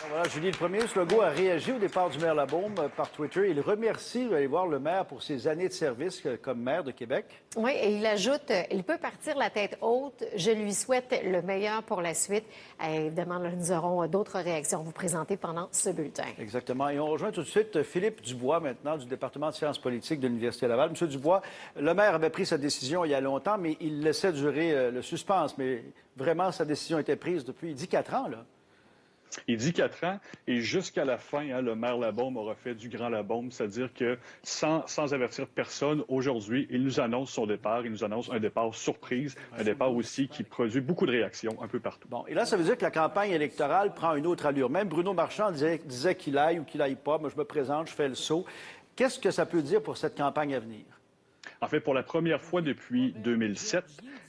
Voilà, Julie, le premier ministre Legault a réagi au départ du maire Labaume par Twitter. Il remercie, vous allez voir, le maire pour ses années de service comme maire de Québec. Oui, et il ajoute, il peut partir la tête haute. Je lui souhaite le meilleur pour la suite. Évidemment, là, nous aurons d'autres réactions à vous présenter pendant ce bulletin. Exactement. Et on rejoint tout de suite Philippe Dubois, maintenant, du département de sciences politiques de l'Université Laval. Monsieur Dubois, le maire avait pris sa décision il y a longtemps, mais il laissait durer le suspense. Mais vraiment, sa décision était prise depuis, il dit 4 ans, là. Il dit 4 ans et jusqu'à la fin, le maire Labaume aura fait du grand Labaume, c'est-à-dire que sans avertir personne, aujourd'hui, il nous annonce son départ. Il nous annonce un départ surprise, un départ aussi qui produit beaucoup de réactions un peu partout. Bon, et là, ça veut dire que la campagne électorale prend une autre allure. Même Bruno Marchand disait qu'il aille ou qu'il aille pas. Moi, je me présente, je fais le saut. Qu'est-ce que ça peut dire pour cette campagne à venir? En fait, pour la première fois depuis 2007,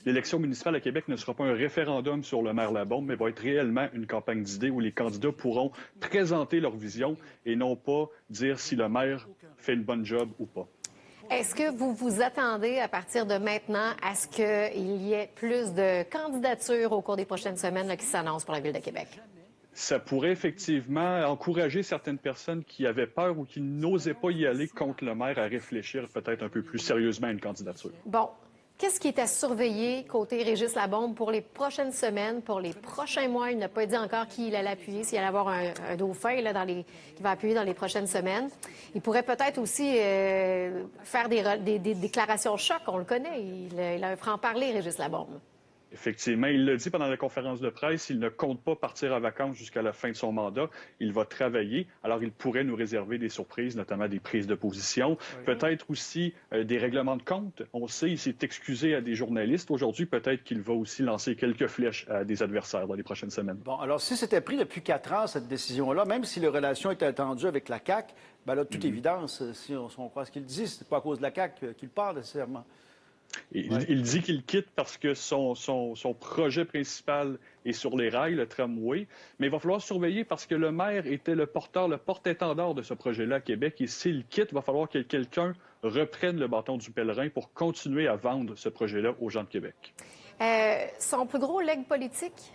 l'élection municipale à Québec ne sera pas un référendum sur le maire Labaume, mais va être réellement une campagne d'idées où les candidats pourront présenter leur vision et non pas dire si le maire fait une bonne job ou pas. Est-ce que vous vous attendez à partir de maintenant à ce qu'il y ait plus de candidatures au cours des prochaines semaines là, qui s'annoncent pour la Ville de Québec? Ça pourrait effectivement encourager certaines personnes qui avaient peur ou qui n'osaient pas y aller contre le maire à réfléchir peut-être un peu plus sérieusement à une candidature. Bon, qu'est-ce qui est à surveiller côté Régis Labaume pour les prochaines semaines, pour les prochains mois? Il n'a pas dit encore qui il allait appuyer, s'il allait avoir un dauphin là, qui va appuyer dans les prochaines semaines. Il pourrait peut-être aussi faire des déclarations choc, on le connaît. Il a un franc-parler, Régis Labaume. Effectivement, il l'a dit pendant la conférence de presse, il ne compte pas partir en vacances jusqu'à la fin de son mandat. Il va travailler. Alors, il pourrait nous réserver des surprises, notamment des prises de position, peut-être aussi des règlements de compte. On sait, il s'est excusé à des journalistes. Aujourd'hui, peut-être qu'il va aussi lancer quelques flèches à des adversaires dans les prochaines semaines. Bon, alors, si c'était pris depuis 4 ans, cette décision-là, même si les relations étaient attendues avec la CAQ, bien là, de toute évidence, si on croit ce qu'il dit, c'est pas à cause de la CAQ qu'il part nécessairement. Il dit qu'il quitte parce que son projet principal est sur les rails, le tramway, mais il va falloir surveiller parce que le maire était le porte-étendard de ce projet-là à Québec, et s'il quitte, il va falloir que quelqu'un reprenne le bâton du pèlerin pour continuer à vendre ce projet-là aux gens de Québec. Son plus gros legs politique,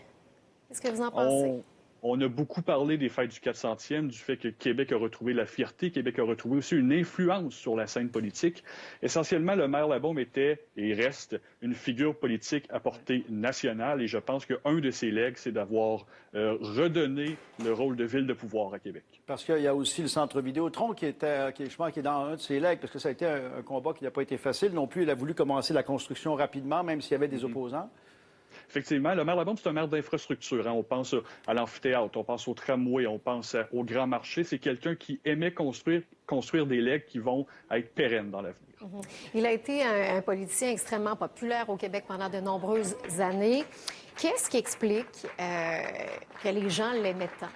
qu'est-ce que vous en pensez? On a beaucoup parlé des fêtes du 400e, du fait que Québec a retrouvé la fierté, Québec a retrouvé aussi une influence sur la scène politique. Essentiellement, le maire Labaume était et reste une figure politique à portée nationale, et je pense qu'un de ses legs, c'est d'avoir redonné le rôle de ville de pouvoir à Québec. Parce qu'il y a aussi le centre Vidéotron qui est dans un de ses legs, parce que ça a été un combat qui n'a pas été facile non plus. Il a voulu commencer la construction rapidement, même s'il y avait des opposants. Effectivement, le maire Labaume, c'est un maire d'infrastructure. On pense à l'amphithéâtre, on pense au tramway, on pense au grand marché. C'est quelqu'un qui aimait construire des legs qui vont être pérennes dans l'avenir. Il a été un politicien extrêmement populaire au Québec pendant de nombreuses années. Qu'est-ce qui explique que les gens l'aimaient tant?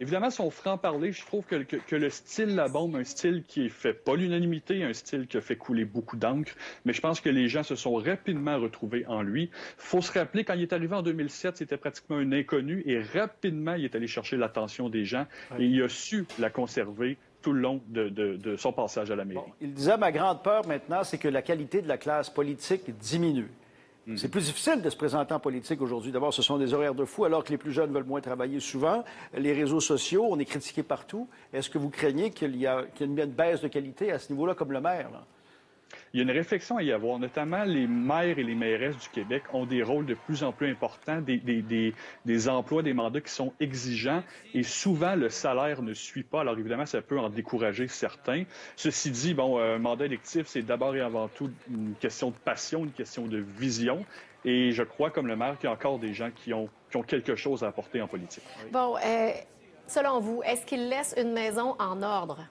Évidemment, son franc-parler, je trouve que le style Labaume, un style qui ne fait pas l'unanimité, un style qui a fait couler beaucoup d'encre, mais je pense que les gens se sont rapidement retrouvés en lui. Il faut se rappeler, quand il est arrivé en 2007, c'était pratiquement un inconnu, et rapidement, il est allé chercher l'attention des gens, et il a su la conserver tout le long de son passage à la mairie. Bon, il disait, ma grande peur maintenant, c'est que la qualité de la classe politique diminue. C'est plus difficile de se présenter en politique aujourd'hui. D'abord, ce sont des horaires de fou, alors que les plus jeunes veulent moins travailler souvent. Les réseaux sociaux, on est critiqué partout. Est-ce que vous craignez qu'il y ait une baisse de qualité à ce niveau-là, comme le maire, là? Il y a une réflexion à y avoir. Notamment, les maires et les mairesses du Québec ont des rôles de plus en plus importants, des emplois, des mandats qui sont exigeants, et souvent, le salaire ne suit pas. Alors, évidemment, ça peut en décourager certains. Ceci dit, un mandat électif, c'est d'abord et avant tout une question de passion, une question de vision. Et je crois, comme le maire, qu'il y a encore des gens qui ont quelque chose à apporter en politique. Bon, selon vous, est-ce qu'il laisse une maison en ordre?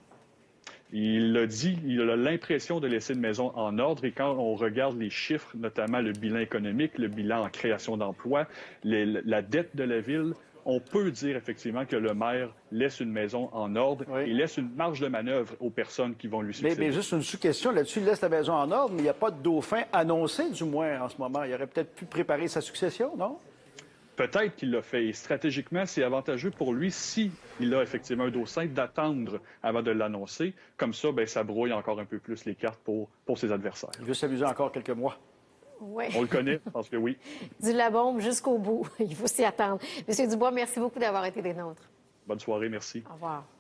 Il l'a dit, il a l'impression de laisser une maison en ordre, et quand on regarde les chiffres, notamment le bilan économique, le bilan en création d'emplois, la dette de la ville, on peut dire effectivement que le maire laisse une maison en ordre et laisse une marge de manœuvre aux personnes qui vont lui succéder. Mais juste une sous-question là-dessus, il laisse la maison en ordre, mais il n'y a pas de dauphin annoncé, du moins, en ce moment. Il aurait peut-être pu préparer sa succession, non? Peut-être qu'il l'a fait. Et stratégiquement, c'est avantageux pour lui, s'il a effectivement un dauphin, d'attendre avant de l'annoncer. Comme ça, ça brouille encore un peu plus les cartes pour ses adversaires. Il veut s'amuser encore quelques mois. Ouais. On le connaît, je pense que oui. Du la bombe jusqu'au bout. Il faut s'y attendre. Monsieur Dubois, merci beaucoup d'avoir été des nôtres. Bonne soirée, merci. Au revoir.